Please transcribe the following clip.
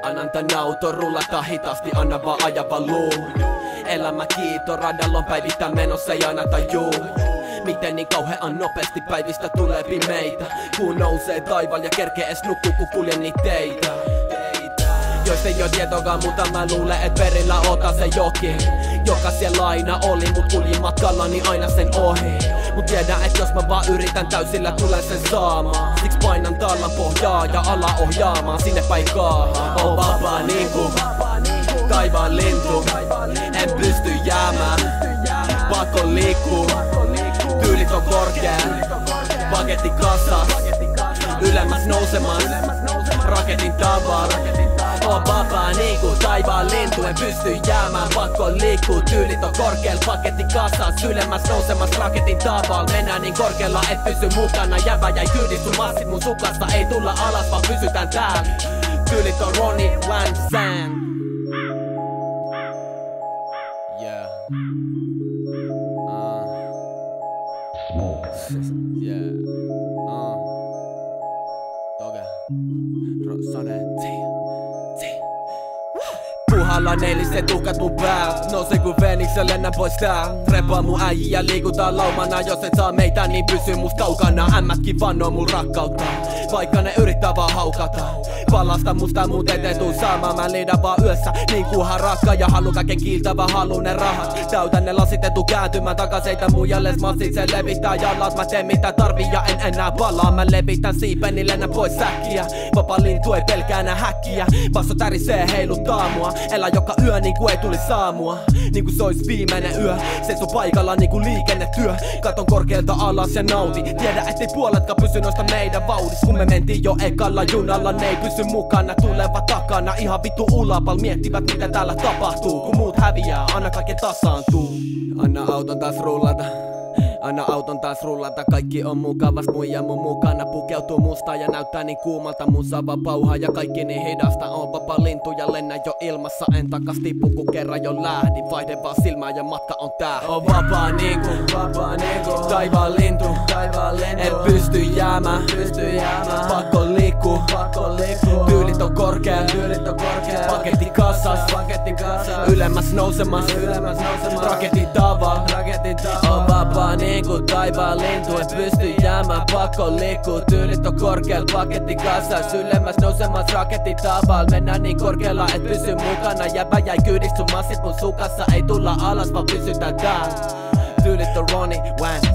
Annan tän auton rullata hitaasti, anna vaan ajava luu. Elämä kiito, radalla on päivittäin menossa ei aina tajuu. Miten niin kauhean nopeasti päivistä tulee pimeitä. Kuun nousee taivaalla ja kerkee ees nukkuu kun kuljen niitä teitä. Joista ei oo tietoakaan, mutta mä luulen et perillä ota se joki. Joka siellä aina oli, mut kuljin matkallani aina sen ohi. Mut tiedän et jos mä vaan yritän täysillä tulen sen saamaan. Siks painan tallan pohjaa ja ala ohjaamaan sinne päin kaahaan. Oon vapaa niinku taivaan lintu. En pysty jäämään, pakko liikkuu. Tyylit on korkea, paketti kasas. Ylemmäs nousemaan, raketin taval. Oon vapaa niinku taivaan lintu. En pysty jäämään, pakko liikkuu. Tyylit on korkeal, paketti kasas. Ylemmäs nousemas, raketin taval. Mennään niin korkealla et pysy mukana. Jävä jäi kyydis, sun massit mun sukasta. Ei tulla alas vaan pysytään täällä. Tyylit on Ronnie Van Zant. Yeah. Yeah. Toge. Rosane. Puhalla neiliset tuhkat mun päät. Nouse ku Fenix ja lennä pois tää. Repaa mun äijä liikutaan laumana. Jos et saa meitä niin pysy must kaukana. Ämmätkin vannoo mun rakkautta, vaikka ne yrittää vaan haukata. Palasta musta muut eteen tuu saamaan. Mä liidan vaan yössä niin kuhan rakka. Ja halu kaiken kiiltävä, halu ne rahat. Täytän ne lasit etu kääntymään takas. Heitä mun jälles massit, se levittää jalat. Mä teen mitä tarvii ja en enää palaa. Mä levitän siipeni, lennän pois säkkiä. Vapaa lintu ei pelkää enää häkkiä. Basso tärisee heiluttaa mua. Elä joka yö niinku ei tuli saamua. Niinku se ois viimeinen yö. Seiso paikalla niinku liikennetyö. Katon korkealta alas ja nauti. Tiedä ettei puoletkaan pysy noista meidän vauhdis. Kun me mentiin jo ekalla junalla, ne ei pysy mukana. Tuleva takana ihan vittu ulapal. Miettivät mitä täällä tapahtuu. Kun muut häviää, anna kaiken tasaantuu. Anna auton taas rullata. Anna auton taas rullata, kaikki on mukavas muija mun mukana. Pukeutuu musta ja näyttää niin kuumalta. Musa vaan pauhaa ja kaikki niin hidasta. On vapaa lintu ja lennä jo ilmassa. En takas tippu kun kerran jo lähdin. Vaihde vaan silmää ja matka on tää. On vapaa niinku taivaan lintu. En pysty jäämään, pakko liikkuu. Tyylit on korkea, paketti kasas. Ylemmäs nousemas, raketin taval. On vapaa niinku taivaan lintu. En pysty jäämään, pakko liikkuu. Tyylit on korkeal, paketti kasas. Ylemmäs nousemas, raketin taval. Mennään niin korkealla et pysy mukana. Jäbä jäi kyydis, sun massit mun sukassa. Ei tulla alas vaan pysytään täällä. Tyylit on Ronnie Van